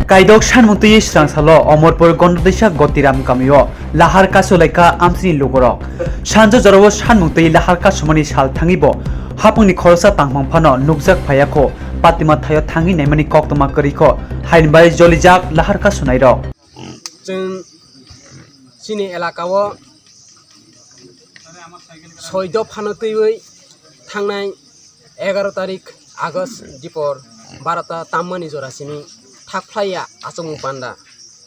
Kaidok Shanmuti Sansalo, Omorpur Gondisha Gotiram Kamio, Lahar Kasoleka Amsini Lugorok, Shanjo Joro Shanmuti Lahar Kasumani Shal Tangibo, Hapuni Korsa Tangpano, Nukzak Payako, Patima Tayo Tangi Nemani Koktoma Kariko, Hainbai Jolijak, Lahar Kasunairo. Sini elakawo Soido Panotui Tangnai 11 tarik Agust Dipor Barata Tamani Zorasini Takplaya Asong Panda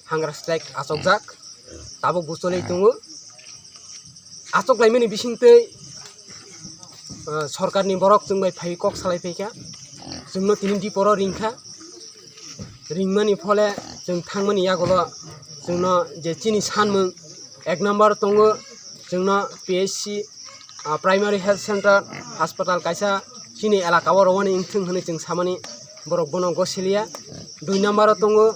Hangra Strike Asokzak Tabo Busole Tungu Asok Laimini Bishinte Sorkarni Borok Tungai Paikok Salaipeka Zumno Tinin Diporo Ringka Ringmani Pole Jung Tangmani Yagola Zumno Jechini Sanmung Ek number Tongo Jungno PSC Primary Health Center Hospital Kaisa Sini elakawo rawani ingthung hone jung samani borok bono gosilia 2 number tongo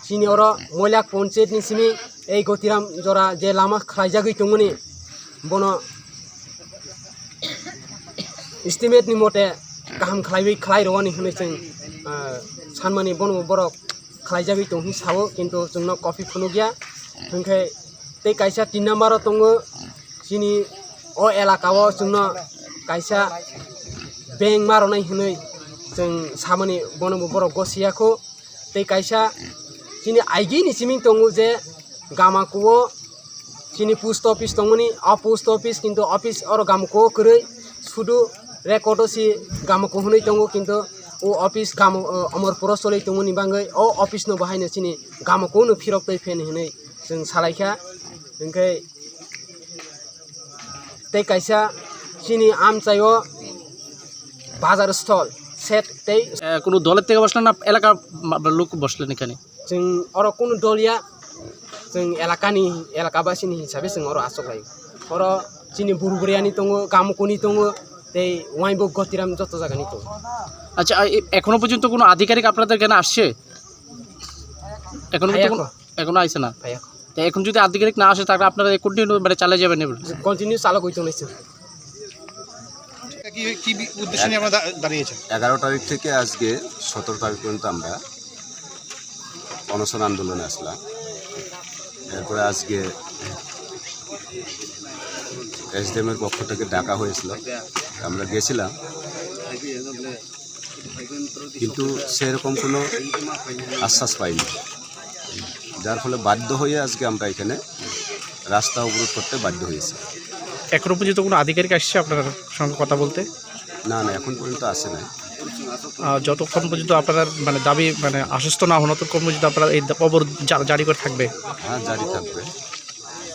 sini oro moilak panchayat ni simi ei gotiram jora je lama khlaijagui tongoni bono estimate ni mote kaham khlai rawani hone jung sanmani bono borok khlaijagui tonghi sawo kintu jungno coffee phunugya hingkai tei kaisa 3 number tongo sini o elakawo jungno kaisa Beng maronai hinui jeng samani bono borok gosiako tei kaisa sini aigi ni siming tongu je gamakuo sini post office tongoni a post office kintu office oro gamko kurei sudu record si gamko hunui tongu kintu o office gam Amorpuro solei tongoni bangai o office no bahaina sini gamko no phirok tei fen hinui jeng salaikha engkai tei kaisa sini amchayo বাজার স্থল সেটতেই কোনো দলের থেকে বসলেন না এলাকার লোক বসলেন এখানে जों अर কোনো দলিয়া जों এলাকাবাসীনি হিসাবে जों अर आसोखायो अर চিনি বুরবুরিয়ানি দङ গামকুনি দङ এই ওয়াইবো গতিরাম যত জায়গানি তো আচ্ছা এখনো পর্যন্ত কোনো আধিকারিক আপনাদের এখানে আসছে এখনো আইছে না তো এখন যদি আধিকারিক না আসে তাহলে আপনারা কন্টিনিউ মানে চালিয়ে যাবেন কন্টিনিউ চালক হইতো নাইছে কি উদ্দেশ্য নিয়ে আমরা দাঁড়িয়েছেন 11 তারিখ থেকে আজকে 17 তারিখ পর্যন্ত আমরা অনশন আন্দোলনে আসলাম এরপরে আজকে এসডিএম এর পক্ষ থেকে ডাকা হয়েছিল আমরা গেছিলাম কিন্তু সেরকম কোনো আশ্বাস পাইনি যার ফলে বাধ্য হয়ে আজকে আমরা এখানে রাস্তা অবরোধ করতে বাধ্য হয়েছি এখনো পর্যন্ত কোনো আধিকারিক আসছে আপনার সঙ্গে কথা বলতে না এখন পর্যন্ত আসে না যতক্ষণ পর্যন্ত আপনারা মানে দাবি মানে আশ্বস্ত না হন ততক্ষণ পর্যন্ত আপনারা এই অবরোধ জারি করে থাকবে হ্যাঁ জারি থাকবে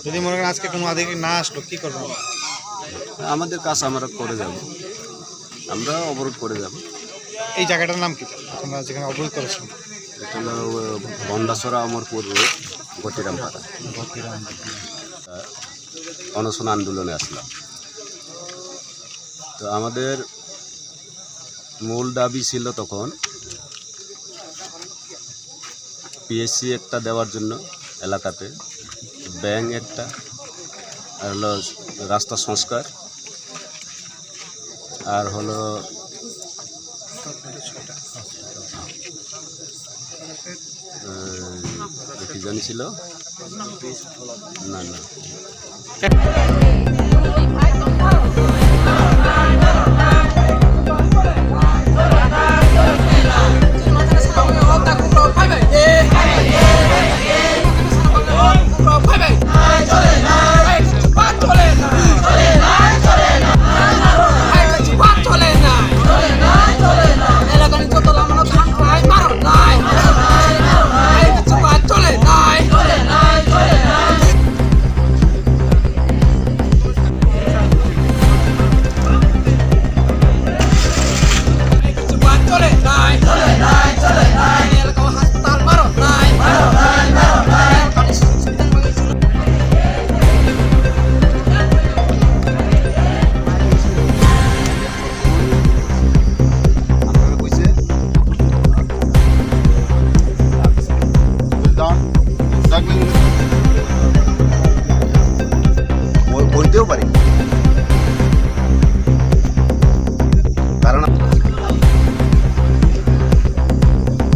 যদি মনে করেন আজকে কোনো আধিকারিক না আসলো কি করবেন আমাদের কাজ আমরা করে যাব আমরা অবরোধ করে যাব এই জায়গাটার নাম কি আপনারা যেখানে অবরোধ করেছেন এটা হলো বন্দাসরা অমরপুর রোড গতিরামপাড়া অনশন আন্দোলনে আসলাম তো আমাদের মূল দাবি ছিল তখন পিএসসি একটা দেওয়ার জন্য এলাকাতে ব্যাংক একটা আর হলো রাস্তা সংস্কার আর হলো কি জানি ছিল না